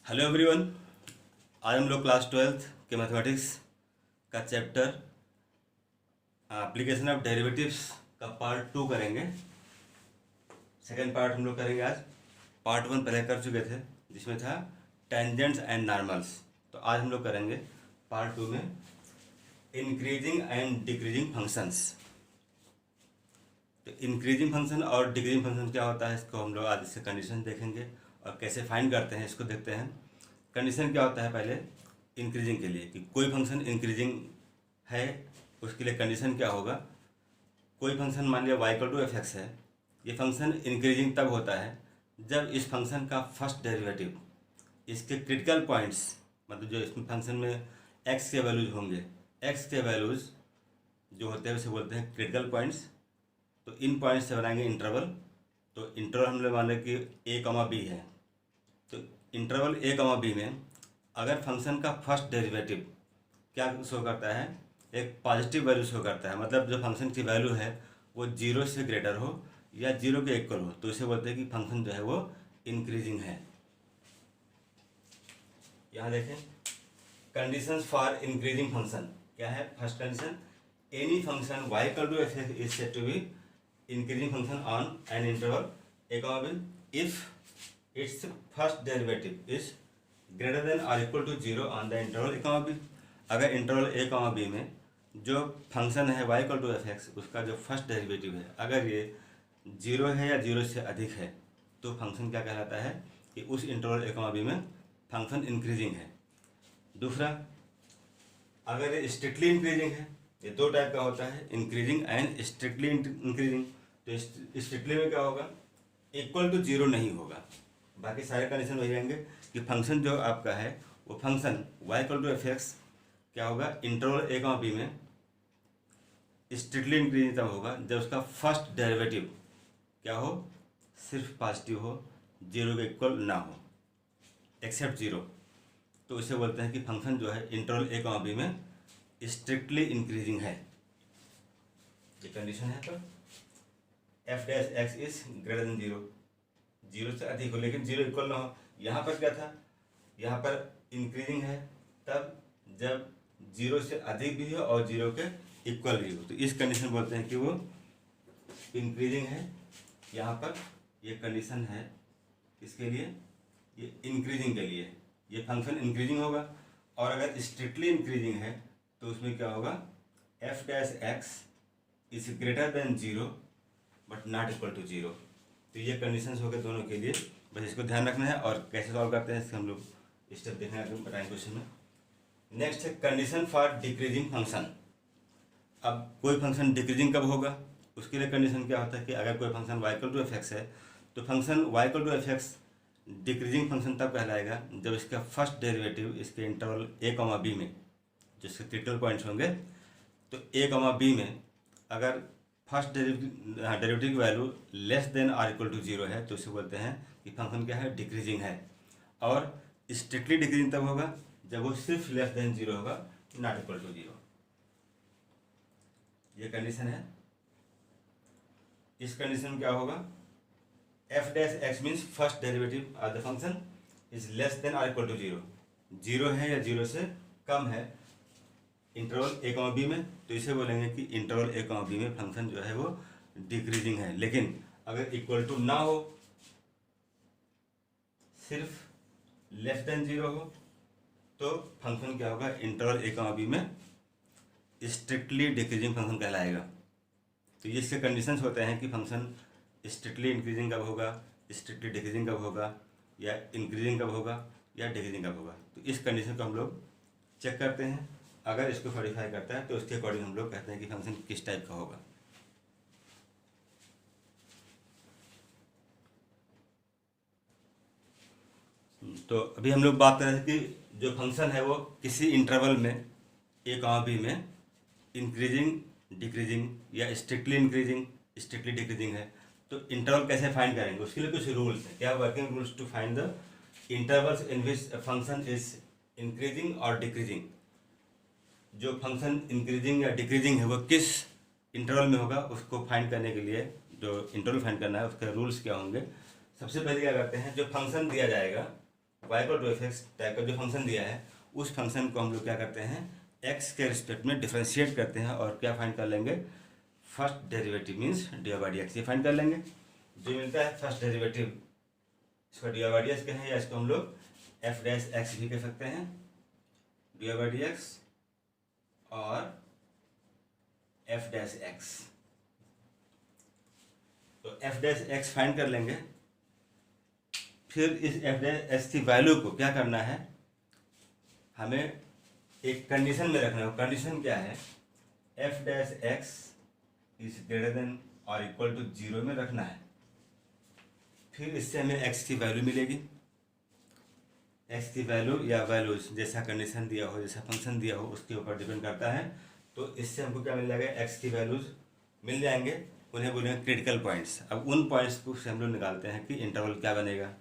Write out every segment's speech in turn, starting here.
Hello everyone. आज हम लोग क्लास 12th के मैथमेटिक्स का चैप्टर एप्लीकेशन ऑफ डेरिवेटिव्स का पार्ट 2 करेंगे। सेकेंड पार्ट हम लोग करेंगे आज। पार्ट 1 पहले कर चुके थे जिसमें था टेंजेंट्स एंड नॉर्मल्स। तो आज हम लोग करेंगे पार्ट 2 में इंक्रीजिंग एंड डिक्रीजिंग फंक्शंस। तो इंक्रीजिंग फंक्शन और डिक्रीजिंग फंक्शन क्या होता है इसको हम लोग आज इससे कंडीशन देखेंगे और कैसे फाइंड करते हैं इसको देखते हैं। कंडीशन क्या होता है पहले इंक्रीजिंग के लिए कि कोई फंक्शन इंक्रीजिंग है, उसके लिए कंडीशन क्या होगा। कोई फंक्शन मान लिया y = f(x) है। ये फंक्शन इंक्रीजिंग तब होता है जब इस फंक्शन का फर्स्ट डेरिवेटिव इसके क्रिटिकल पॉइंट्स, मतलब जो इस फंक्शन में x के वैल्यूज होंगे, x के वैल्यूज जो होते हैं उसे बोलते हैं क्रिटिकल पॉइंट्स। तो इन पॉइंट्स से बनाएंगे इंटरवल। तो इंटरवल हम लोग मान लें कि a, b है। तो इंटरवल a, b में अगर फंक्शन का फर्स्ट डेरिवेटिव क्या शो करता है, एक पॉजिटिव वैल्यू शो करता है, मतलब जो फंक्शन की वैल्यू है वो 0 से ग्रेटर हो या 0 के इक्वल हो, तो इसे बोलते हैं कि फंक्शन जो है वो इंक्रीजिंग है। यहाँ देखें कंडीशंस फॉर इंक्रीजिंग फंक्शन क्या है। First condition, any function y = f is said to be increasing function on an interval a, b if its first derivative is greater than or equal to 0 on the interval a, b। अगर interval a, b में जो function है y = f(x) उसका जो first derivative है अगर ये 0 है या 0 से अधिक है तो फंक्शन क्या कहलाता है कि उस इंटरवल a, b में फंक्शन इंक्रीजिंग है। दूसरा, अगर ये स्ट्रिक्टली इंक्रीजिंग है, ये दो टाइप का होता है, इंक्रीजिंग एंड स्ट्रिक्टली इंक्रीजिंग। तो स्ट्रिक्टली में क्या होगा, इक्वल टू 0 नहीं होगा। बाकी सारे कंडीशन वही रहेंगे कि फंक्शन जो आपका है वो फंक्शन y = f(x) क्या होगा, इंटरवल a, b में स्ट्रिक्टली इंक्रीजिंग तब होगा जब उसका फर्स्ट डेरिवेटिव क्या हो, सिर्फ पॉजिटिव हो, 0 के इक्वल ना हो, एक्सेप्ट 0। तो उसे बोलते हैं कि फंक्शन जो है इंटरवल a, b में स्ट्रिक्टली इंक्रीजिंग है। ये कंडीशन है। तो f(x) इज ग्रेटर देन 0, 0 से अधिक हो लेकिन 0 इक्वल ना हो। यहाँ पर क्या था, यहाँ पर इंक्रीजिंग है तब जब 0 से अधिक भी हो और 0 के इक्वल भी हो, तो इस कंडीशन बोलते हैं कि वो इंक्रीजिंग है। यहाँ पर ये कंडीशन है किसके लिए, ये इंक्रीजिंग के लिए, ये फंक्शन इंक्रीजिंग होगा। और अगर स्ट्रिक्टली इंक्रीजिंग है तो उसमें क्या होगा, f(x) is greater than 0 but not equal to 0। तो ये कंडीशंस हो गए दोनों के लिए, बस इसको ध्यान रखना है। और कैसे सॉल्व करते हैं इससे हम लोग स्टेप देखना है बताएंगे क्वेश्चन में। नेक्स्ट है कंडीशन फॉर डिक्रीजिंग फंक्शन। अब कोई फंक्शन डिक्रीजिंग कब होगा, उसके लिए कंडीशन क्या होता है कि अगर कोई फंक्शन y = f(x) है तो function y = f(x) decreasing function तब कहलाएगा जब इसका फर्स्ट डेरिवेटिव इसके इंटरवल a, b में जिसके क्रिटिकल पॉइंट्स होंगे, तो a, b में अगर फर्स्ट डेरिवेटिव की वैल्यू लेस देन और इक्वल टू 0 है तो इसे बोलते हैं कि फंक्शन क्या है, डिक्रीजिंग है। और स्ट्रिक्टली डिक्रीजिंग तब होगा जब वो सिर्फ लेस देन 0 होगा, नॉट इक्वल टू 0। ये कंडीशन है। इस कंडीशन में क्या होगा, f(x) means first derivative of the function is less than और इक्वल टू 0, 0 है या 0 से कम है इंटरवल a, b में, तो इसे बोलेंगे कि इंटरवल a, b में फंक्शन जो है वो डिक्रीजिंग है। लेकिन अगर इक्वल टू ना हो, सिर्फ लेस देन 0 हो, तो फंक्शन क्या होगा, इंटरवल a, b में स्ट्रिक्टली डिक्रीजिंग फंक्शन कहलाएगा। तो ये इसके कंडीशंस होते हैं कि फंक्शन स्ट्रिक्टली इंक्रीजिंग कब होगा, स्ट्रिक्टली डिक्रीजिंग कब होगा, या इंक्रीजिंग कब होगा, या डिक्रीजिंग कब होगा। तो इस कंडीशन को हम लोग चेक करते हैं। अगर इसको वेरीफाई करता है तो उसके अकॉर्डिंग हम लोग कहते हैं कि फंक्शन किस टाइप का होगा। तो अभी हम लोग बात कर रहे थे कि जो फंक्शन है वो किसी इंटरवल में a, b में इंक्रीजिंग, डिक्रीजिंग या स्ट्रिक्टली इंक्रीजिंग, स्ट्रिक्टली डिक्रीजिंग है। तो इंटरवल कैसे फाइंड करेंगे, उसके लिए कुछ रूल्स हैं। क्या working rules to find the intervals in which function is increasing और डिक्रीजिंग। जो फंक्शन इंक्रीजिंग या डिक्रीजिंग है वो किस इंटरवल में होगा, उसको फाइंड करने के लिए जो इंटरवल फाइंड करना है उसके रूल्स क्या होंगे। सबसे पहले क्या करते हैं, जो फंक्शन दिया जाएगा y equal to f x type का जो फंक्शन दिया है उस फंक्शन को हम लोग क्या करते हैं एक्स के रिस्पेक्ट में डिफ्रेंशिएट करते हैं और क्या फाइंड कर लेंगे first derivative means D by D x ये फाइंड कर लेंगे। जो मिलता है फर्स्ट डेरिवेटिव इसका डी बाई डी एक्स कहें या इसको हम लोग एफ डैश एक्स भी कह सकते हैं डी बाई डी एक्स और एफ डैश एक्स। तो एफ डैश एक्स फाइंड कर लेंगे। फिर इस एफ डैश एक्स की वैल्यू को क्या करना है हमें एक कंडीशन में रखना है। कंडीशन क्या है F dash x is greater then और इक्वल टू 0 में रखना है। फिर इससे हमें एक्स की वैल्यू मिलेगी। एक्स की वैल्यू या वैल्यूज जैसा कंडीशन दिया हो जैसा फंक्शन दिया हो उसके ऊपर डिपेंड करता है। तो इससे हमको क्या मिल जाएगा एक्स की वैल्यूज मिल जाएंगे उन्हें बोलेंगे क्रिटिकल पॉइंट्स। अब उन पॉइंट्स को से हम लोग निकालते हैं कि इंटरवल क्या बनेगा।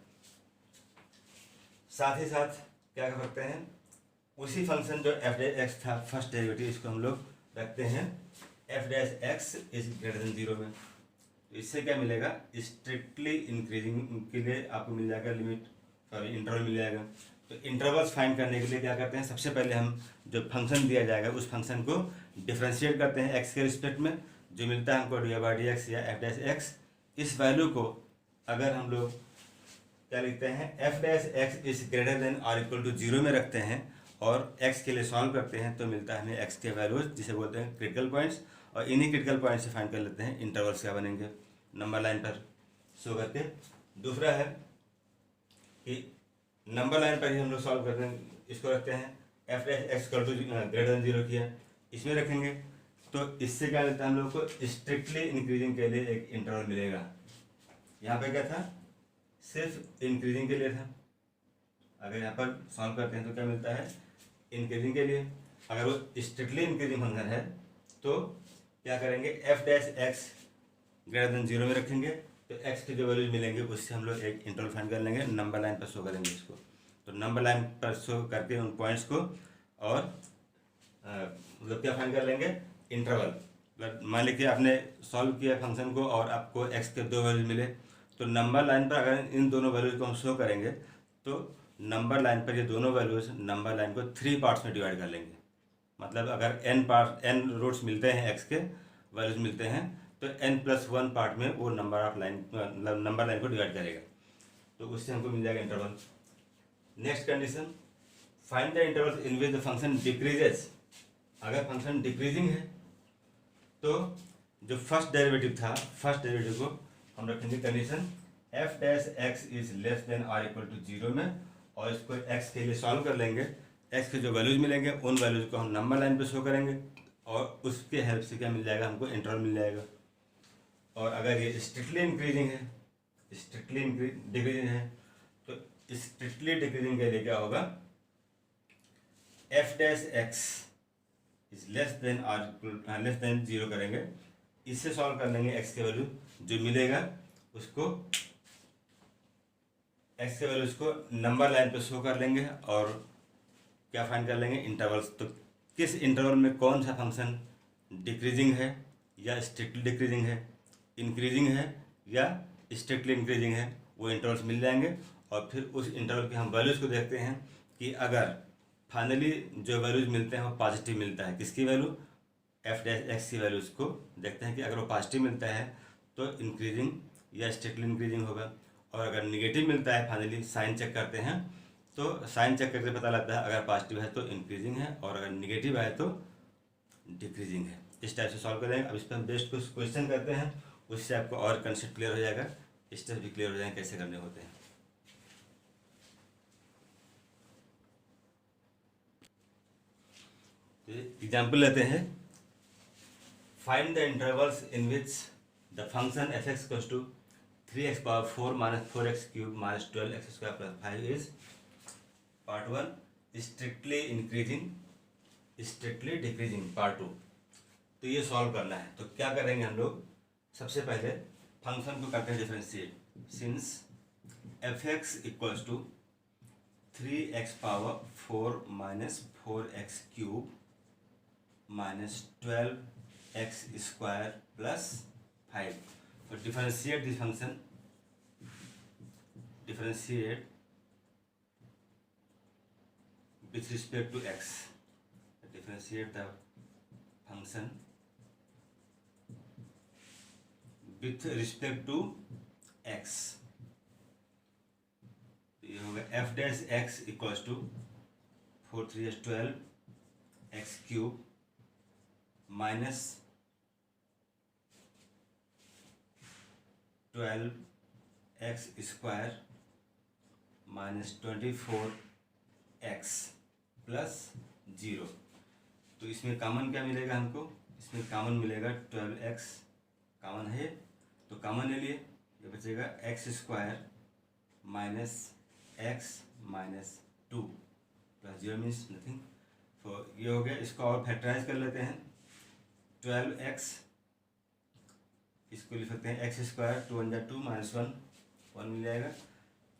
साथ ही साथ क्या कर सकते हैं उसी फंक्शन जो एफ डैश एक्स था फर्स्ट डेरिवेटिव इसको हम लोग रखते हैं f dash x is greater than 0 में। तो इससे क्या मिलेगा स्ट्रिक्टली इंक्रीजिंग के लिए आपको मिल जाएगा लिमिट सॉरी इंटरवल मिल जाएगा। तो इंटरवल्स फाइंड करने के लिए क्या करते हैं सबसे पहले हम जो फंक्शन दिया जाएगा उस फंक्शन को डिफ्रेंशिएट करते हैं एक्स के रिस्पेक्ट में। जो मिलता है हमको डी बाई डी एक्स या एफ डैश एक्स इस वैल्यू को अगर हम लोग क्या लिखते हैं f dash x is greater then और इक्वल टू 0 में रखते हैं और एक्स के लिए सॉल्व करते हैं तो मिलता है हमें एक्स के वैल्यूज जिसे बोलते हैं क्रिटिकल पॉइंट्स। और इन्हीं क्रिटिकल पॉइंट से फाइंड कर लेते हैं इंटरवल्स क्या बनेंगे नंबर लाइन पर शो करके। दूसरा है कि नंबर लाइन पर ही हम लोग सॉल्व करते हैं इसको रखते हैं f dash x equal to greater than 0 किया इसमें रखेंगे तो इससे क्या मिलता है हम लोग को स्ट्रिक्टली इंक्रीजिंग के लिए एक इंटरवल मिलेगा। यहाँ पे क्या था सिर्फ इंक्रीजिंग के लिए था। अगर यहाँ पर सॉल्व करते हैं तो क्या मिलता है इंक्रीजिंग के लिए। अगर वो स्ट्रिक्टली इंक्रीजिंग फंक्शन है तो क्या करेंगे F dash x greater than 0 में रखेंगे तो एक्स के जो वैल्यूज मिलेंगे उससे हम लोग एक इंटरवल फाइंड कर लेंगे नंबर लाइन पर शो करेंगे इसको। तो नंबर लाइन पर शो करके उन पॉइंट्स को और मतलब क्या फाइंड कर लेंगे इंटरवल। मतलब मान लीजिए आपने सॉल्व किया फंक्शन को और आपको एक्स के 2 वैल्यूज मिले तो नंबर लाइन पर अगर इन दोनों वैल्यूज को हम शो करेंगे तो नंबर लाइन पर ये दोनों वैल्यूज नंबर लाइन को 3 पार्ट्स में डिवाइड कर लेंगे। मतलब अगर n रूट्स मिलते हैं एक्स के वैल्यूज मिलते हैं तो n+1 पार्ट में वो नंबर लाइन को डिवाइड करेगा। तो उससे हमको मिल जाएगा interval. Next condition find the interval in which the function decreases. अगर फंक्शन डिक्रीजिंग है तो जो फर्स्ट डेरिवेटिव था फर्स्ट डेरिवेटिव को हम रखेंगे condition F dash x is less than और इक्वल टू 0 में और इसको एक्स के लिए सॉल्व कर लेंगे। एक्स के जो वैल्यूज मिलेंगे उन वैल्यूज को हम नंबर लाइन पे शो करेंगे और उसके हेल्प से क्या मिल जाएगा हमको इंटरवल मिल जाएगा। और अगर ये स्ट्रिक्टली इंक्रीजिंग है स्ट्रिक्टली डिक्रीजिंग है तो स्ट्रिक्टली डिक्रीजिंग के लिए क्या होगा F dash x is less than और लेस देन 0 करेंगे। इससे सॉल्व कर लेंगे एक्स के वैल्यू जो मिलेगा उसको एक्स के वैल्यूज को नंबर लाइन पे शो कर लेंगे और क्या फाइंड कर लेंगे इंटरवल्स। तो किस इंटरवल में कौन सा फंक्शन डिक्रीजिंग है या स्ट्रिक्टली डिक्रीजिंग है इंक्रीजिंग है या स्ट्रिक्टली इंक्रीजिंग है वो इंटरवल्स मिल जाएंगे। और फिर उस इंटरवल के हम वैल्यूज़ को देखते हैं कि अगर फाइनली जो वैल्यूज मिलते हैं वो पॉजिटिव मिलता है किसकी वैल्यू एफ डैश एक्स की वैल्यूज़ को देखते हैं कि अगर वो पॉजिटिव मिलता है तो इंक्रीजिंग या स्ट्रिक्टली इंक्रीजिंग होगा। और अगर निगेटिव मिलता है फाइनली साइन चेक करते हैं तो साइन चेक करके पता लगता है अगर पॉजिटिव है तो इंक्रीजिंग है और अगर निगेटिव है तो डिक्रीजिंग है। इस टाइप से सॉल्व करेंगे। अब इस पर हम बेस्ट कुछ क्वेश्चन करते हैं उससे आपको और कंसेप्ट क्लियर हो जाएगा स्टेप भी क्लियर हो जाएंगे कैसे करने होते हैं। एग्जाम्पल लेते हैं find the intervals in which the function f x equals to 3x power 4 minus 4x cube minus 12x square plus 5 is part 1 strictly increasing strictly decreasing part 2। तो ये सॉल्व करना है तो क्या करेंगे हम लोग सबसे पहले फंक्शन को करते हैं differentiate since f x equals to 3x power 4 minus 4x cube minus 12x square plus 5। तो differentiate this function differentiate with respect to x. Differentiate the function with respect to x. ये होगा f dash x equals to 4 3 12 x cube minus 12 x square minus 24 x plus 0। तो इसमें common क्या मिलेगा हमको? इसमें common मिलेगा 12x कॉमन है, तो कॉमन ले लिए, ये बचेगा x square minus x minus 2 plus 0 means nothing. तो ये हो गया। इसको और फैक्टराइज कर लेते हैं। 12x इसको लिख सकते हैं x स्क्वायर 2 1 2 माइनस 1 मिल जाएगा।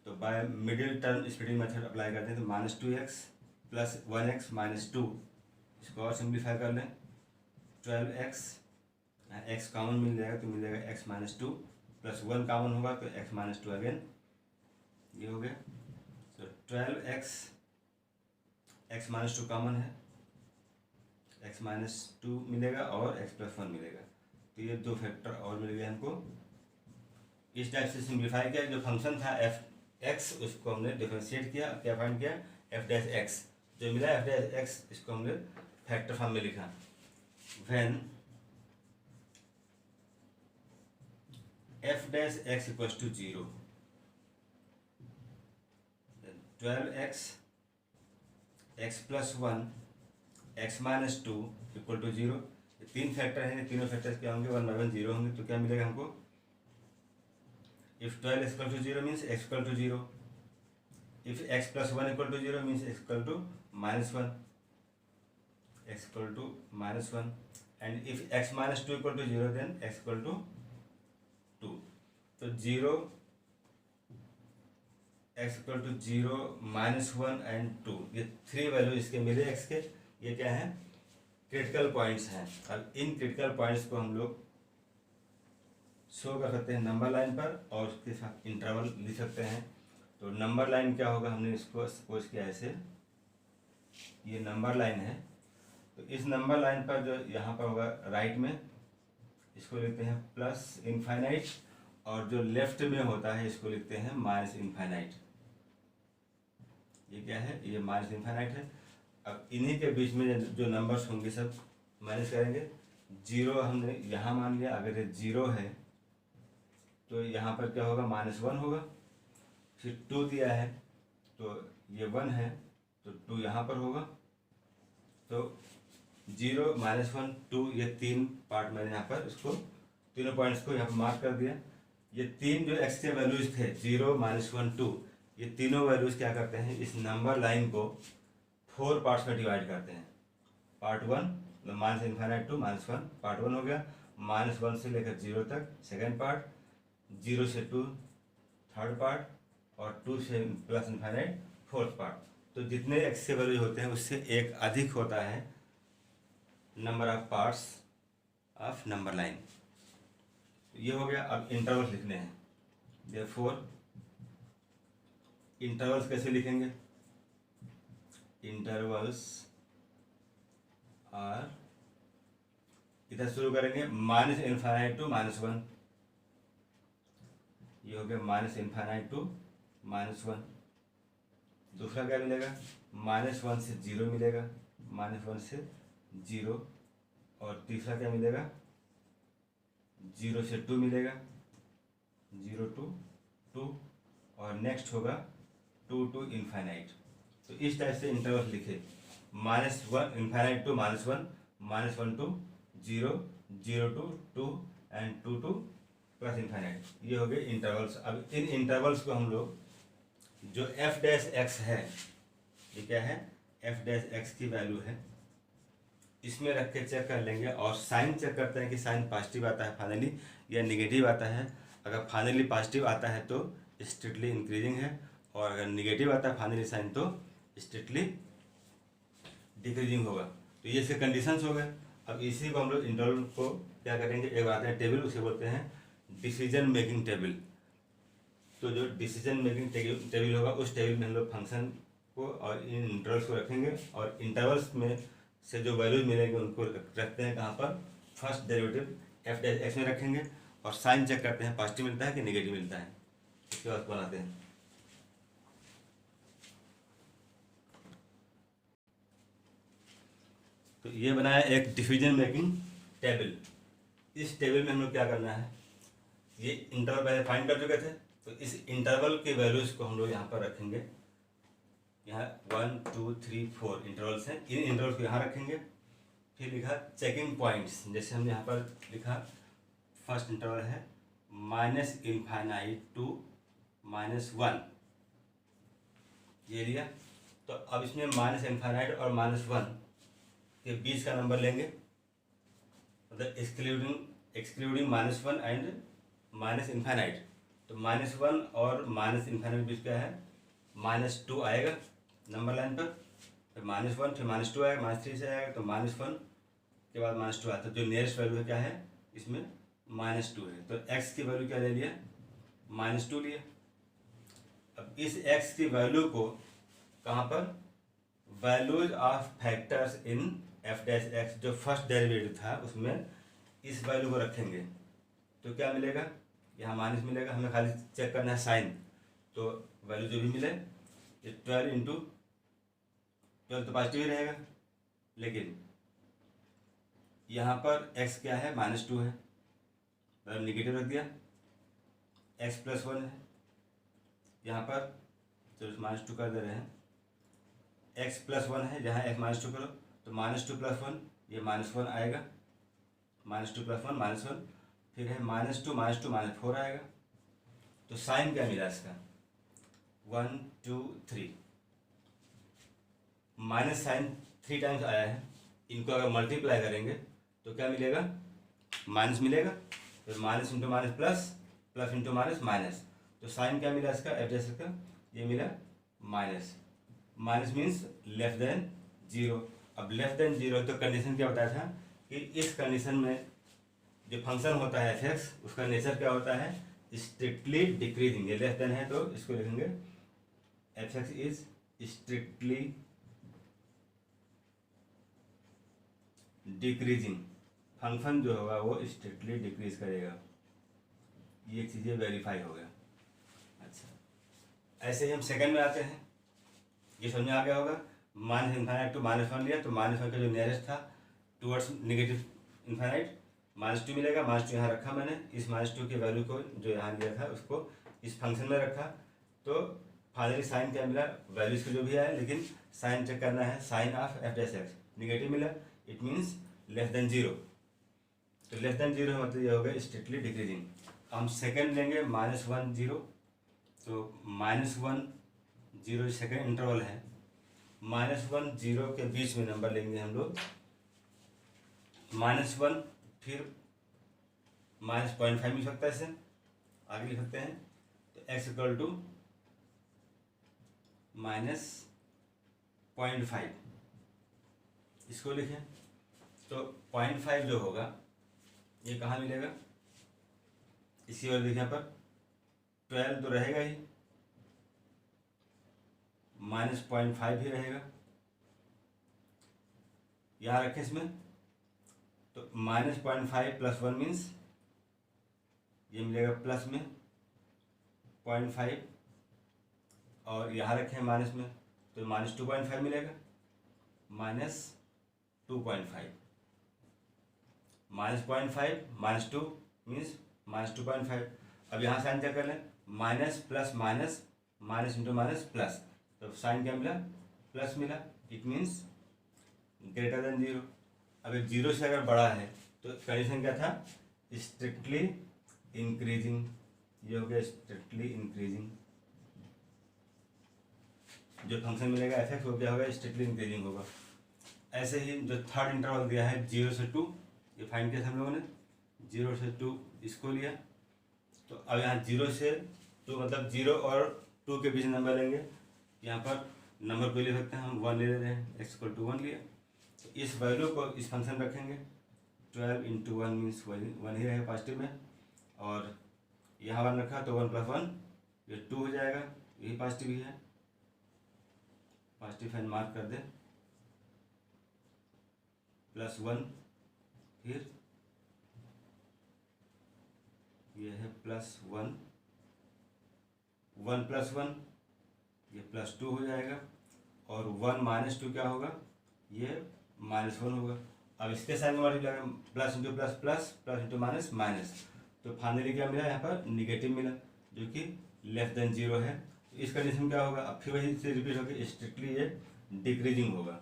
तो by middle term splitting method apply करते हैं, तो minus 2x plus 1x minus 2, इसको और सिंप्लीफाई कर लें। 12x x कॉमन मिल जाएगा, तो मिल जाएगा x माइनस 2 प्लस 1 कॉमन होगा तो x माइनस 2 अगेन, ये हो गया। तो 12x x माइनस 2 कॉमन है, x माइनस 2 मिलेगा और x प्लस 1 मिलेगा। तो ये दो फैक्टर और मिल गए हमको। इस टाइप से सिंप्लीफाई किया। जो फंक्शन था एफ एक्स उसको हमने डिफरेंशिएट किया, क्या फाइंड किया? एफ डैश एक्स जो मिला एफ डैश एक्स, इसको हमने फैक्टर फॉर्म में लिखा। When f dash x equals to 0, 12x x plus 1 x minus 2 equal to 0। तीन फैक्टर हैं, तीनों फैक्टर्स क्या होंगे? 1 by 1 0 होंगे। तो क्या मिलेगा हमको? If 12 equal to 0 means x equal to 0, if x plus 1 equal to 0 means x equal to minus 1, x equal to minus 1, and if x minus 2 equal to 0 then x equal to 2। तो 0 x equal to 0 minus 1 and 2, ये 3 value इसके मिले x के। ये क्या है? Critical points हैं। अब इन क्रिटिकल पॉइंट्स को हम लोग शो कर सकते हैं नंबर लाइन पर, और उसके साथ इंटरवल लिख सकते हैं। तो नंबर लाइन क्या होगा? हमने इसको सपोज किया ऐसे, ये नंबर लाइन है। तो इस नंबर लाइन पर जो यहाँ पर होगा राइट में, इसको लिखते हैं प्लस इनफाइनाइट, और जो लेफ्ट में होता है इसको लिखते हैं माइनस इनफाइनाइट। ये क्या है? ये माइनस इनफाइनाइट है। अब इन्हीं के बीच में जो नंबर्स होंगे सब माइनस करेंगे। 0 हमने यहाँ मान लिया, अगर ये 0 है तो यहाँ पर क्या होगा? माइनस 1 होगा। फिर 2 दिया है तो ये 1 है, तो 2 यहाँ पर होगा। तो 0 माइनस 1 2, ये 3 पार्ट मैंने यहाँ पर इसको तीनों पॉइंट्स को यहाँ पर मार्क कर दिया। ये 3 जो एक्स के वैल्यूज थे 0 माइनस 1 2, ये तीनों वैल्यूज क्या करते हैं? इस नंबर लाइन को 4 पार्ट्स में डिवाइड करते हैं। Part 1 minus infinite to minus 1, part 1 हो गया। माइनस 1 से लेकर 0 तक सेकेंड पार्ट, 0 से 2 थर्ड पार्ट, और 2 से प्लस इनफाइनाइट फोर्थ पार्ट। तो जितने एक्स के वैल्यू होते हैं उससे एक अधिक होता है number of parts of number line. ये हो गया। अब इंटरवल्स लिखने हैं। देयरफॉर इंटरवल्स कैसे लिखेंगे? इंटरवल्स आर, इधर शुरू करेंगे माइनस इनफाइनाइट टू माइनस 1, ये हो गया माइनस इनफाइनाइट टू माइनस 1। दूसरा क्या मिलेगा? माइनस 1 से 0 मिलेगा, माइनस 1 से 0। और तीसरा क्या मिलेगा? 0 से 2 मिलेगा, 0 टू 2, और नेक्स्ट होगा 2 टू इनफाइनाइट। तो इस टाइप से इंटरवल लिखे। Minus 1 infinite to minus 1, minus 1 to 0, 0 to 2, and 2 to plus infinite. ये हो गए इंटरवल्स। अब इन इंटरवल्स को हम लोग, जो एफ डैश एक्स है, ये क्या है? एफ डैश एक्स की वैल्यू है, इसमें रख के चेक कर लेंगे। और साइन चेक करते हैं कि साइन पॉजिटिव आता है फाइनली या निगेटिव आता है। अगर फाइनली पॉजिटिव आता है तो स्ट्रिक्टली इंक्रीजिंग है, और अगर निगेटिव आता है फाइनली साइन तो स्ट्रिक्टली डिक्रीजिंग होगा। तो ये इसके कंडीशंस हो गए। अब इसी को हम लोग इंटरवल को क्या करेंगे? एक आते हैं टेबल, उसे बोलते हैं डिसीजन मेकिंग टेबल। तो जो डिसीजन मेकिंग टेबल होगा, उस टेबल में हम लोग फंक्शन को और इन इंटरवल्स को रखेंगे और इंटरवल्स में से जो वैल्यूज मिलेंगे उनको रखते हैं कहाँ पर, first derivative F dash x में रखेंगे और साइन चेक करते हैं पॉजिटिव मिलता है कि नेगेटिव मिलता है, इसके बाद बनाते हैं। तो ये बनाया एक डिसीजन मेकिंग टेबल। इस टेबल में हम लोग क्या करना है, ये इंटरवल पहले फाइंड कर चुके थे, तो इस इंटरवल के वैल्यूज को हम लोग यहाँ पर रखेंगे। यहाँ 1 2 3 4 इंटरवल्स हैं, इन इंटरवल्स को यहाँ रखेंगे। फिर लिखा चेकिंग पॉइंट्स, जैसे हमने यहाँ पर लिखा फर्स्ट इंटरवल है -∞ टू -1, ये लिया। तो अब इसमें -∞ और -1 के बीच का नंबर लेंगे, मतलब एक्सक्लूडिंग -1 एंड -∞। तो -1 और -∞ के बीच क्या है, -2 आएगा नंबर लाइन पर, फिर -1 फिर -2 आएगा, -3 से आएगा तो -1 के बाद -2 आता है। तो जो नियरेस्ट वैल्यू है क्या है इसमें, -2 है। तो x की वैल्यू क्या ले लिया, -2 लिया। अब इस x की वैल्यू को कहाँ पर, values of factors in f dash x, जो फर्स्ट डेरिवेटिव था उसमें इस वैल्यू को रखेंगे। तो क्या मिलेगा, यहाँ माइनस मिलेगा, हमें खाली चेक करना है साइन। तो वैल्यू जो भी मिले, ये 12 इंटू 12 तो पॉजिटिव ही रहेगा, लेकिन यहाँ पर x क्या है, -2 है, मतलब निगेटिव रख दिया। x + 1 है यहाँ पर, तो -2 कर दे रहे हैं। x + 1 है, जहाँ x -2 करो तो -2 + 1, ये -1 आएगा, -2 + 1 -1। फिर है -2 -2 -4 आएगा। तो साइन क्या मिला इसका, 1 2 3, माइनस साइन 3 टाइम्स आया है। इनको अगर मल्टीप्लाई करेंगे तो क्या मिलेगा, माइनस मिलेगा। फिर minus into minus plus, plus into minus minus. तो साइन क्या मिला इसका, एफ डैश का, ये मिला minus. Minus means less than 0। अब लेस देन 0 तो कंडीशन क्या बताया था कि इस कंडीशन में जो फंक्शन होता है एफ एक्स, उसका नेचर क्या होता है, स्ट्रिक्टली डिक्रीजिंग। ये लेस देन है तो इसको लिखेंगे F x is strictly decreasing. Function जो होगा वो स्ट्रिक्टली डिक्रीज करेगा। ये चीज़ें वेरीफाई हो गया। अच्छा, ऐसे ही हम सेकंड में आते हैं। ये समझ में आ गया होगा, -∞ टू -1 लिया, तो -1 का जो नियरेस्ट था टूवर्ड्स नेगेटिव इन्फाइनाइट, -2 मिलेगा। -2 यहाँ रखा मैंने, इस -2 की वैल्यू को जो यहाँ लिया था उसको इस फंक्शन में रखा। तो फाइनली साइन क्या मिला, वैल्यूज को जो भी आया, लेकिन साइन चेक करना है, sign of f dash x negative मिला, इट मीन्स लेस देन 0। तो लेस देन 0 मतलब ये हो गया स्ट्रिक्टली डिक्रीजिंग। हम सेकेंड लेंगे -1 0, तो -1 0 सेकेंड इंटरवल है, -1 0 के बीच में नंबर लेंगे हम लोग। -1 फिर -0.5 मिल सकता है, इसे आगे लिख सकते हैं। तो x = -0.5, इसको लिखें। तो 0.5 जो होगा ये कहाँ मिलेगा, इसी और देखिए यहाँ पर 12 तो रहेगा ही, -0.5 ही रहेगा, यहाँ रखें इसमें। तो -0.5 + 1 मीन्स ये मिलेगा प्लस में 0.5, और यहाँ रखें माइनस में तो -2.5 मिलेगा, -2.5, -0.5 -2 मीन्स -2.5। अब यहाँ साइन क्या कर लें, minus plus minus, minus into minus plus, तो साइन क्या मिला, प्लस मिला, इट मीन्स ग्रेटर देन 0। अगर 0 से अगर बड़ा है तो कंडीशन क्या था, स्ट्रिक्टली इंक्रीजिंग। ये हो गया स्ट्रिक्टली इंक्रीजिंग। जो फंक्शन मिलेगा एफ एक्स वो क्या होगा, स्ट्रिक्टली इंक्रीजिंग होगा। ऐसे ही जो थर्ड इंटरवल दिया है 0 से 2, ये फाइंड किया था हम लोगों ने, 0 से 2 इसको लिया। तो अब यहाँ 0 से 2 मतलब 0 और 2 के बीच नंबर लेंगे। यहाँ पर नंबर को ले सकते हैं हम, 1 ले रहे हैं, x = 1 लिया। तो इस वैल्यू को इस फंक्शन में रखेंगे, 12 × 1 मीन्स 1 ही रहेगा पॉजिटिव में, और यहाँ 1 रखा तो 1 + 1 ये 2 हो जाएगा, यही पॉजिटिव ही है। पॉजिटिव साइन मार्क कर दे, +1, फिर ये है +1, 1 + 1 ये +2 हो जाएगा, और 1 - 2 क्या होगा, ये -1 होगा। अब इसके साइन में multiply plus into plus plus, plus into minus minus, तो फाइनली क्या मिला, यहाँ पर निगेटिव मिला जो कि <0 है। तो इस कंडीशन में क्या होगा, अब फिर वही से रिपीट होकर स्ट्रिक्टली ये डिक्रीजिंग होगा।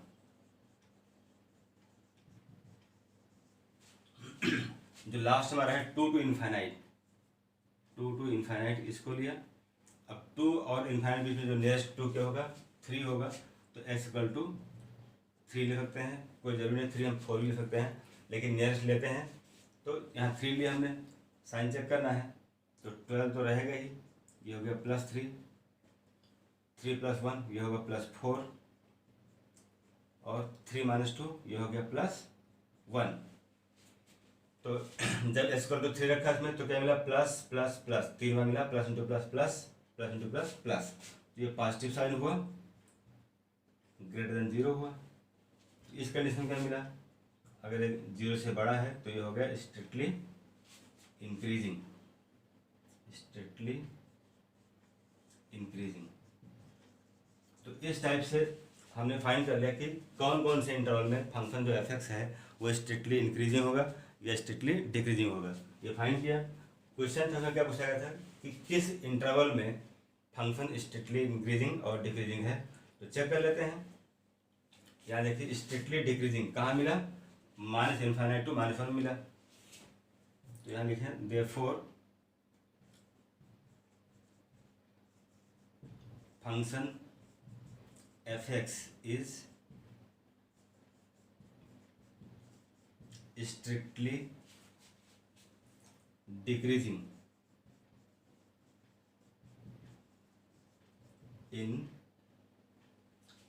जो लास्ट हमारा है 2 to इनफाइनाइट, 2 to इनफाइनाइट इसको लिया। अब 2 और इनफाइनाइट बीच में जो नियरेस्ट 2 क्या होगा, 3 होगा, तो x = 3 ले सकते हैं। कोई जरूरी नहीं 3 हम 4 भी ले सकते हैं, लेकिन नियरेस्ट लेते हैं तो यहाँ 3 लिया हमने। साइन चेक करना है तो 12 तो रहेगा ही, ये हो गया +3, 3 + 1 ये होगा +4, और 3 - 2 ये हो गया +1। तो जब x = 3 रखा इसमें तो क्या मिला, प्लस प्लस प्लस, 3 बार मिला, plus into plus plus, plus into plus plus, तो ये पॉजिटिव साइन हुआ, >0 हुआ। इस कंडीशन में क्या मिला, अगर 0 से बड़ा है तो ये हो गया स्ट्रिक्टली इंक्रीजिंग, स्ट्रिक्टली इंक्रीजिंग। तो इस टाइप से हमने फाइंड कर लिया कि कौन कौन से इंटरवल में फंक्शन जो f(x) है वो स्ट्रिक्टली इंक्रीजिंग होगा या स्ट्रिक्टली डिक्रीजिंग होगा, ये फाइंड किया। क्वेश्चन था क्या पूछा गया था कि किस इंटरवल में फंक्शन स्ट्रिक्टली इंक्रीजिंग और डिक्रीजिंग है, तो चेक कर लेते हैं। यहाँ देखिए स्ट्रिक्टली डिक्रीजिंग कहाँ मिला, -∞ to -1 मिला, तो यहाँ लिखें therefore function f(x) is strictly decreasing in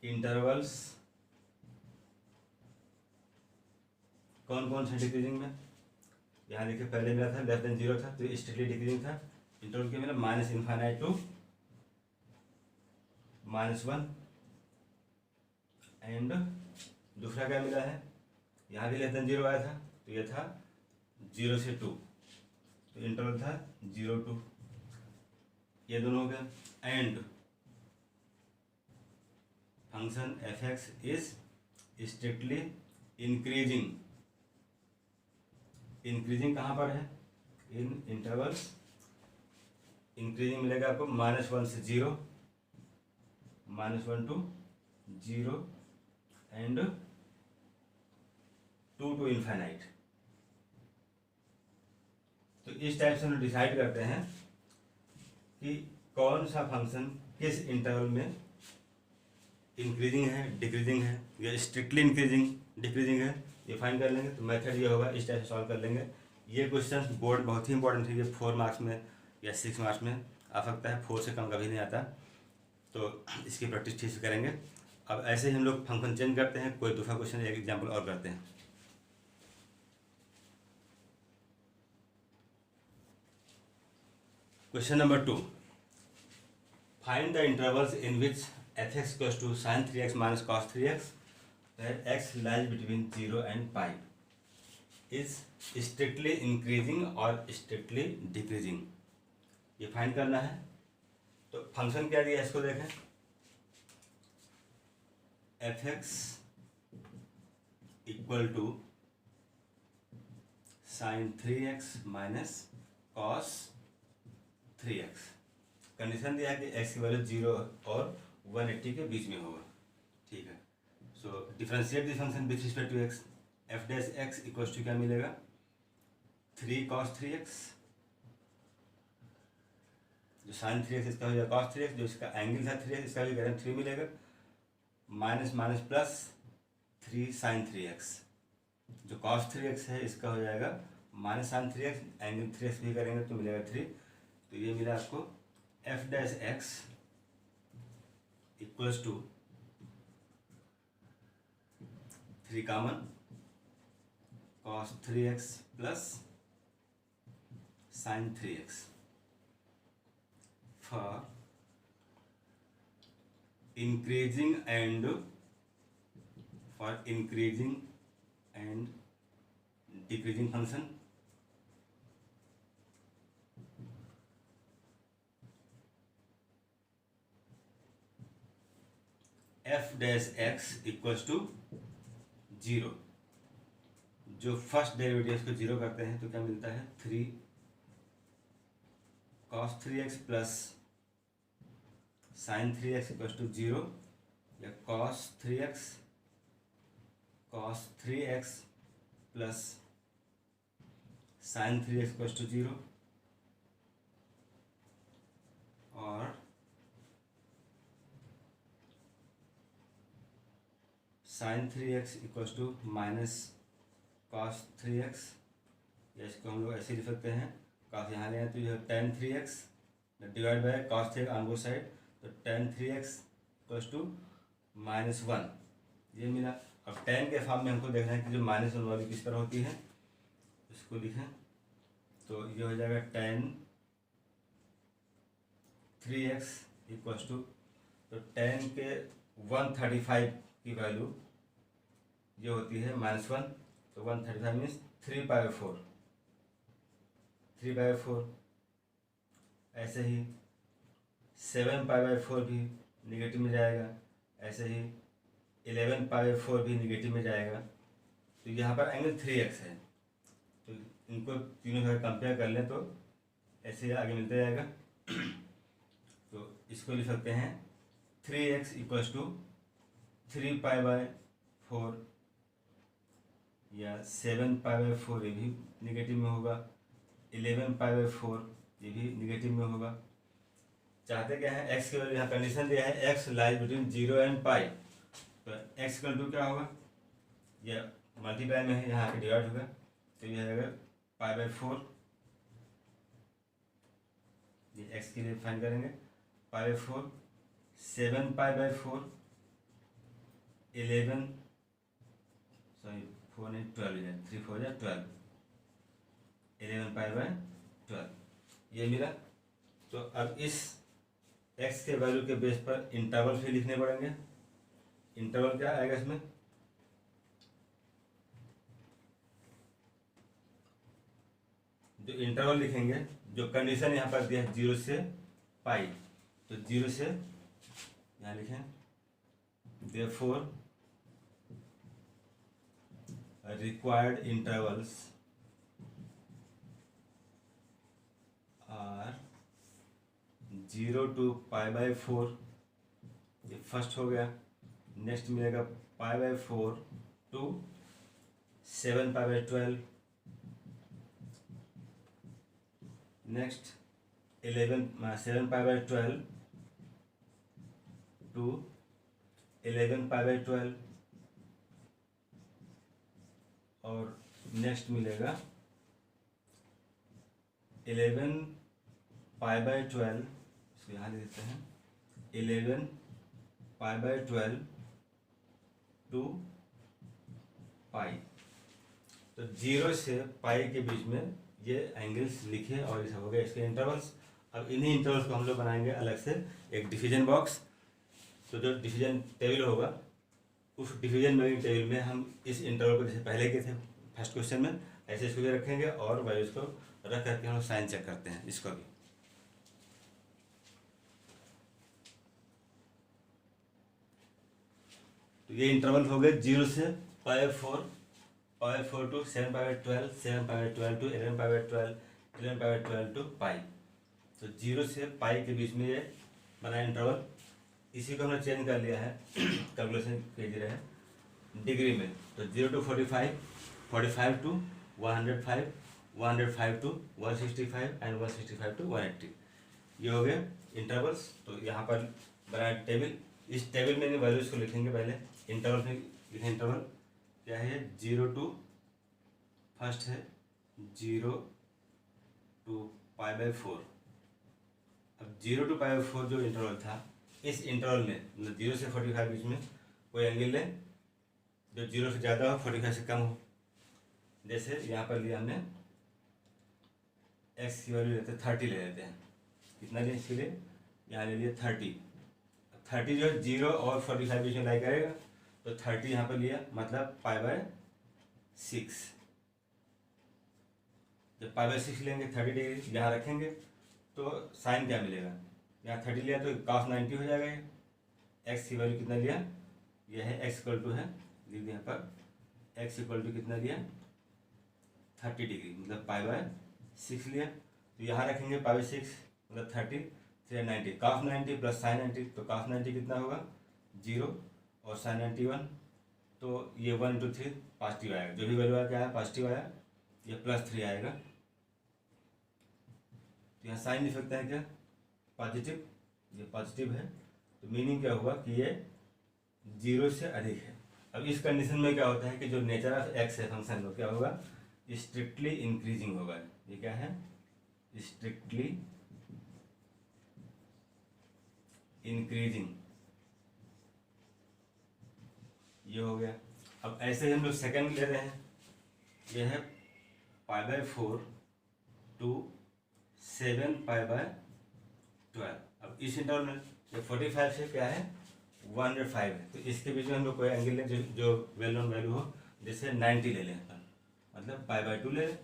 intervals, कौन कौन से डिक्रीजिंग में, यहाँ देखिए पहले मिला था <0 था तो ये स्ट्रिक्टली डिक्रीजिंग था। इंटरवल क्या मिला, -∞ to -1, एंड दूसरा क्या मिला है, यहाँ भी <0 आया था तो ये था 0 से 2, तो इंटरवल था 0 to, ये दोनों हो गया। And function f(x) is strictly increasing, increasing कहाँ पर है, इन इंटरवल्स, इंक्रीजिंग मिलेगा आपको -1 से 0, -1 to 0 एंड 2 to इनफाइनाइट। तो इस टाइप से हम डिसाइड करते हैं कि कौन सा फंक्शन किस इंटरवल में इंक्रीजिंग है, डिक्रीजिंग है, या स्ट्रिक्टली इंक्रीजिंग डिक्रीजिंग है, ये फाइंड कर लेंगे। तो मेथड ये होगा, इस टाइप से सॉल्व कर लेंगे। ये क्वेश्चन बोर्ड बहुत ही इंपॉर्टेंट है, ये 4 मार्क्स में या 6 मार्क्स में आ सकता है, 4 से कम कभी नहीं आता, तो इसकी प्रैक्टिस ठीक से करेंगे। अब ऐसे ही हम लोग फंक्शन चेंज करते हैं, कोई दूसरा क्वेश्चन एक एग्जाम्पल और करते हैं। Question number 2, find the intervals in which f(x) = sin 3x minus cos 3x where x lies between 0 and pi is strictly increasing or strictly decreasing, ये फाइंड करना है। तो फंक्शन क्या दिया है इसको देखें, f(x) = sin 3x minus cos 3x। Condition दिया है कि x की वैल्यू 0 और 180 के बीच में होगा, ठीक है। So differentiate this function with respect to x, f(x) = क्या मिलेगा, 3 cos 3x, जो sin 3x इसका हो जाएगा cos 3x, जो इसका एंगल था 3x इसका भी करें 3 मिलेगा, minus minus plus 3 sin 3x, जो cos 3x है इसका हो जाएगा minus sin 3x, angle 3x भी करेंगे तो मिलेगा 3, तो ये मिला आपको f(x) = 3 common cos 3x plus sin 3x for increasing and for increasing and decreasing function, f dash x equals to 0। जो फर्स्ट डेरिवेटिव को जीरो करते हैं तो क्या मिलता है 3 cos 3x plus sin 3x equals to 0, या cos 3x plus sin 3x equals to 0, और sin 3x equals to minus cos 3x, या इसको हम लोग ऐसे लिख सकते हैं, cos यहाँ ले आए तो यह tan 3x divide by cos 3x on both side, तो tan 3x इक्वल्स टू -1, ये मिला। अब tan के फॉर्म में हमको देखना है कि जो -1 वाली किस तरह होती है, इसको लिखें तो ये हो जाएगा tan 3x इक्वल्स टू, तो tan के 135 की वैल्यू ये होती है -1, तो 135 मीन्स 3/4। ऐसे ही 7π/4 भी निगेटिव में जाएगा, ऐसे ही 11π/4 भी निगेटिव में जाएगा। तो यहाँ पर एंगल 3x है, तो इनको तीनों का कंपेयर कर लें तो ऐसे आगे मिलता जाएगा। तो इसको लिख सकते हैं 3x इक्वल्स टू 3π/4, या 7π/4 ये भी निगेटिव में होगा, 11π/4 ये भी निगेटिव में होगा। चाहते क्या है, x की वैल्यू, यहाँ कंडीशन दिया है x lies between 0 and pi, तो x इक्वल टू क्या होगा, ये मल्टीप्लाई में है, यहाँ पे डिवाइड होगा, तो ये आएगा π/4, ये x के लिए फाइंड करेंगे, π/4, 7π/4, 11, सॉरी 4 नहीं 12 है, 3 4 या 12, 11π/12 ये मिला। तो अब इस x के वैल्यू के बेस पर इंटरवल फिर लिखने पड़ेंगे। इंटरवल क्या आएगा इसमें, जो इंटरवल लिखेंगे, जो कंडीशन यहाँ पर दिया है 0 से पाई, तो 0 से यहाँ लिखें therefore required intervals are 0 to π/4, ये फर्स्ट हो गया। नेक्स्ट मिलेगा π/4 टू 7π/12, नेक्स्ट 7π/12 टू 11π/12, और नेक्स्ट मिलेगा 11π/12, इसको यहाँ लिख देते हैं 11π/12 टू पाई। तो 0 से पाई के बीच में ये एंगल्स लिखे और ये सब हो गए इसके इंटरवल्स। अब इन्हीं इंटरवल्स को हम लोग बनाएंगे अलग से एक डिवीजन बॉक्स। तो जो डिवीजन टेबल होगा, उस डिवीजन टेबल में हम इस इंटरवल को जैसे पहले के थे फर्स्ट क्वेश्चन में, ऐसे इसको भी रखेंगे और वैल्यूज को रख करके हम साइन चेक करते हैं इसको भी। तो ये इंटरवल हो गए 0 से π/4, π/4 टू 7π/12, 7π/12 टू 11π/12, 11π/12 टू पाई। तो 0 से पाई के बीच में ये बना इंटरवल। इसी को हमने चेंज कर लिया है, कैलकुलेशन भेज रहे हैं डिग्री में। तो 0 to 45, 45 to 105, 105 to 165 and 165 to 180, ये हो गए इंटरवल्स। तो यहाँ पर बना टेबल, इस टेबल में वैल्यूज को लिखेंगे पहले। इंटरवल में लिखें, इंटरवल क्या है 0 टू, फर्स्ट है 0 टू π/4। अब 0 टू π/4 जो इंटरवल था, इस इंटरवल में मतलब 0 से 45 बीच में कोई एंगल लें जो 0 से ज़्यादा हो, 45 से कम हो। जैसे यहाँ पर लिया हमने x की वैल्यू लेते हैं 30 ले लेते हैं। कितना लें इसके लिए, यहाँ ले लिया 30। 30 जो है 0 और 45 बीच में लाई करेगा, तो 30 यहाँ पर लिया, मतलब π/6। जब π/6 लेंगे 30 डिग्री यहाँ रखेंगे तो साइन क्या मिलेगा, यहाँ 30 लिया तो cos 90 हो जाएगा। ये एक्स की वैल्यू कितना लिया, यह है x इक्वल टू है, लिख दिया यहाँ पर x इक्वल टू कितना लिया 30 डिग्री, मतलब π/6 लिया। तो यहाँ रखेंगे π/6 मतलब 30, 390 cos 90 प्लस साइन 90, तो cos 90 कितना होगा 0 और साइन 90 1, तो ये 1 × 3 पॉजिटिव आएगा, जो भी वैल्यू आया क्या है पॉजिटिव आया, ये +3 आएगा। तो यहाँ साइन इफेक्ट है क्या पॉजिटिव, ये पॉजिटिव है, तो मीनिंग क्या हुआ कि ये 0 से अधिक है। अब इस कंडीशन में क्या होता है कि जो नेचर ऑफ एक्स है फंक्शन को क्या होगा, स्ट्रिक्टली इंक्रीजिंग होगा। ये क्या है, स्ट्रिक्टली इंक्रीजिंग, ये हो गया। अब ऐसे ही हम लोग सेकंड ले रहे हैं, ये है π/4 to 7π/12। अब इस इंटरवल में ये 45 से क्या है 105 है, तो इसके बीच में हम लोग कोई एंगल लें जो वेल नोन वैल्यू हो, जैसे 90 ले लें अपन, मतलब π/2 ले लें,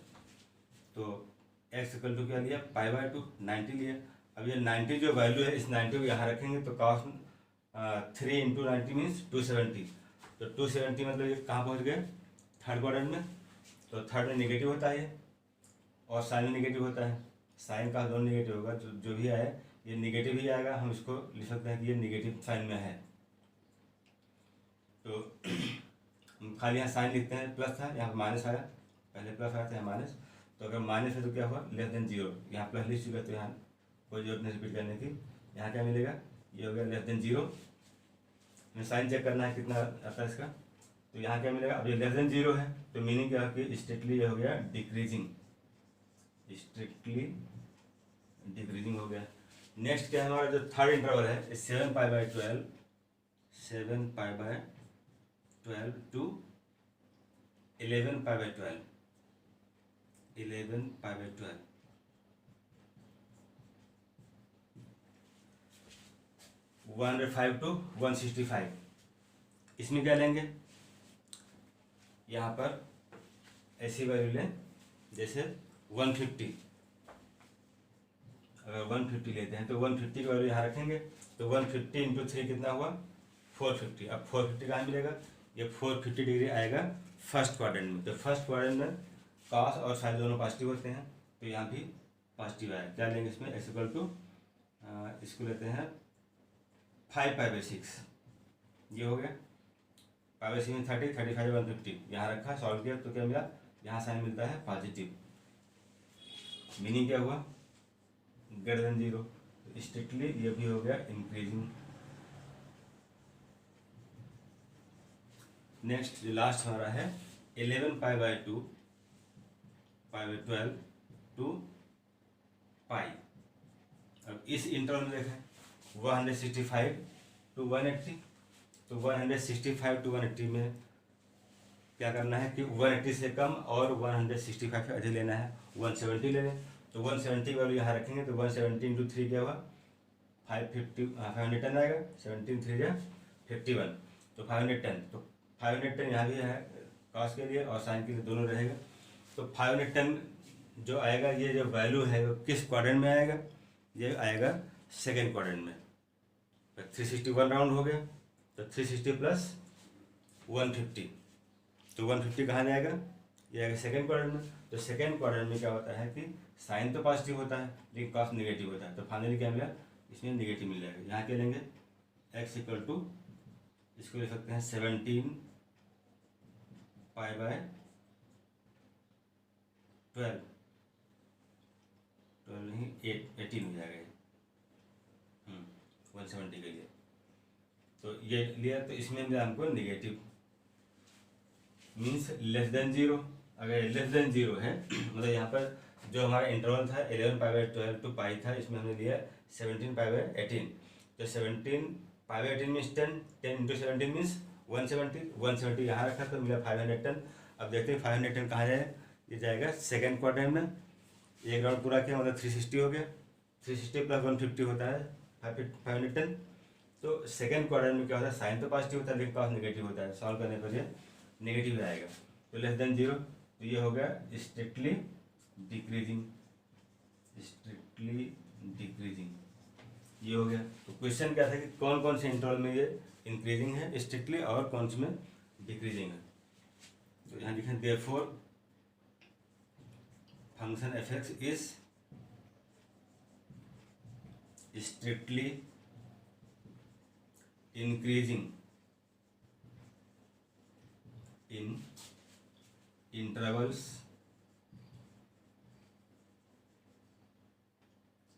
तो x इक्वल टू क्या लिया π/2 90 लिया। अब ये 90 जो वैल्यू है, इस 90 को यहाँ रखेंगे तो cos 3 × 90 मीन्स 270, तो 270 मतलब ये कहाँ पहुँच गए थर्ड क्वाड्रेंट में, तो थर्ड में नेगेटिव होता है और साइन में नेगेटिव होता है, साइन का दोनों नेगेटिव होगा, जो भी आए ये नेगेटिव ही आएगा। हम इसको लिख सकते हैं कि ये नेगेटिव साइन में है, तो हम खाली यहाँ साइन लिखते हैं, प्लस था यहाँ पर माइनस आया, पहले प्लस आया था यहाँ माइनस, तो अगर माइनस है तो क्या हुआ <0, यहाँ प्लस लिख चुका, तो यहाँ कोई जरूरत नहीं रिपीट करने की। यहाँ क्या मिलेगा, ये हो गया <0, हमें साइन चेक करना है कितना आता है इसका, तो यहाँ क्या मिलेगा, अब ये <0 है, तो मीनिंग क्या है कि स्ट्रिक्टली ये हो गया डिक्रीजिंग, स्ट्रिक्टली डिक्रीजिंग हो गया। नेक्स्ट क्या है हमारा जो थर्ड इंटरवल है 7π/12 to 11π/12 105 to 165। इसमें क्या लेंगे, यहाँ पर ऐसी वैल्यू लें जैसे 150, अगर 150 लेते हैं तो 150 की वैल्यू यहाँ रखेंगे, तो 150 × 3 कितना हुआ 450। अब 450 कहाँ मिलेगा, ये 450 डिग्री आएगा फर्स्ट क्वाड्रेंट में, तो फर्स्ट क्वाड्रेंट में cos और साइन दोनों पॉजिटिव होते हैं, तो यहाँ भी पॉजिटिव आएगा। क्या लेंगे इसमें, x इक्वल टू इसको लेते हैं 5π/6, ये हो गया π/6 में 30, 35 150 यहाँ रखा, सॉल्व किया तो क्या मिला, यहाँ साइन मिलता है पॉजिटिव, मीनिंग क्या हुआ <0, स्ट्रिक्टली ये भी हो गया इंक्रीजिंग। नेक्स्ट जो लास्ट हमारा है 11π/2 π/12 to π। अब इस इंटरवल में देखें 165 to 180, तो 165 to 180 में क्या करना है कि 180 से कम और 165 से अधिक लेना है, 170 ले लें, तो 170 वाले यहाँ रखेंगे, तो 170 × 3 क्या हुआ 510 आएगा, 17 3 51, तो 510, तो 510 यहाँ भी है cos के लिए और साइन के लिए दोनों रहेगा, तो 510 जो आएगा, ये जो वैल्यू है वो किस क्वाड्रेंट में आएगा, ये आएगा सेकेंड क्वाड्रेंट में। तो 361 राउंड हो गया, तो 360 प्लस 150, तो 150 कहाँ जाएगा, ये आएगा सेकेंड क्वाड्रेंट में। तो सेकेंड क्वाड्रेंट में क्या होता है कि साइन तो पॉजिटिव होता है लेकिन कॉस नेगेटिव होता है, तो फाइनली क्या मिला, इसमें नेगेटिव मिल जाएगा। यहाँ क्या लेंगे, x इक्वल टू इसको ले सकते हैं 17π/12 नहीं 18 हो जाएगा, 170 के लिए, तो ये लिया, तो इसमें मिला हमको नेगेटिव, मीन्स <0। अगर <0 है मतलब यहाँ पर जो हमारा इंटरवल था 11π/12 to π था, इसमें हमने लिया 17π/18, तो 17π/18 मीन्स 10 × 17 मीन्स 170 यहाँ रखा तो मिला 510। अब देखते हैं 510 कहाँ जाए, ये जाएगा सेकेंड क्वाड्रेंट में, एक राउंड पूरा किया मतलब 360 हो गया, 360 प्लस 150 होता है 510, तो सेकंड क्वाड्रेंट में क्या होता है, साइन तो पॉजिटिव होता है लेकिन कॉस नेगेटिव होता है, सॉल्व करने पर ये नेगेटिव आएगा। तो लेस देन 0, तो ये हो गया स्ट्रिक्टली डिक्रीजिंग, स्ट्रिक्टली डिक्रीजिंग, ये हो गया। तो क्वेश्चन क्या था कि कौन कौन से इंटरवल में ये इंक्रीजिंग है स्ट्रिक्टली और कौन से में डिक्रीजिंग है। तो यहाँ लिखें therefore function f(x) is strictly increasing in intervals,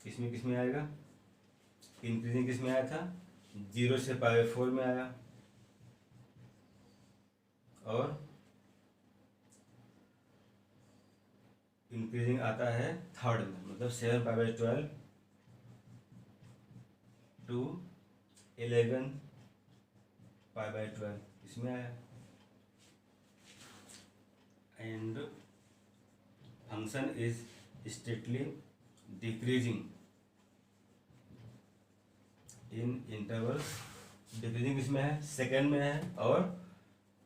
किसमें किसमें आएगा, इंक्रीजिंग किसमें आया था, 0 से π/4 में आया, और इंक्रीजिंग आता है थर्ड में, मतलब 7 π/12 टू 11 π/12 इसमें आया। And function is strictly decreasing in intervals, decreasing किसमें है, सेकेंड में है और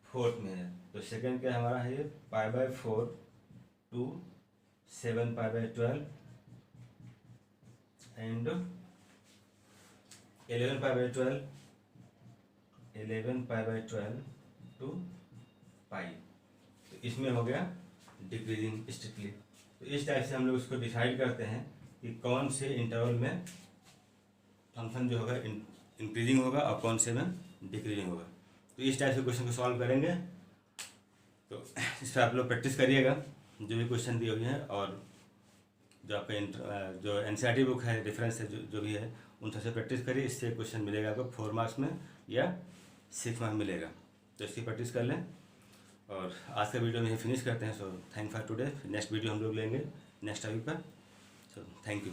फोर्थ में है। तो सेकेंड क्या हमारा है, ये π/4 टू 7 π/12 एंड 11 π/12 टू पाई, तो इसमें हो गया डिक्रीजिंग स्ट्रिक्टली। तो इस टाइप से हम लोग उसको डिसाइड करते हैं कि कौन से इंटरवल में फंक्शन जो होगा इंक्रीजिंग होगा और कौन से में डिक्रीजिंग होगा। तो इस टाइप से क्वेश्चन को सॉल्व करेंगे। तो इस पर आप लोग प्रैक्टिस करिएगा जो भी क्वेश्चन दिए हुए हैं, और जो आपका जो एनसीईआरटी बुक है, रेफरेंस है, जो भी है, उन सबसे प्रैक्टिस करिए। इससे क्वेश्चन मिलेगा आपको 4 मार्क्स में या 6 मार्क्स मिलेगा। तो इसकी प्रैक्टिस कर लें। और आज का वीडियो में फिनिश करते हैं। So thank for today. Next video हम लोग लेंगे नेक्स्ट टॉपिक पर। So thank you.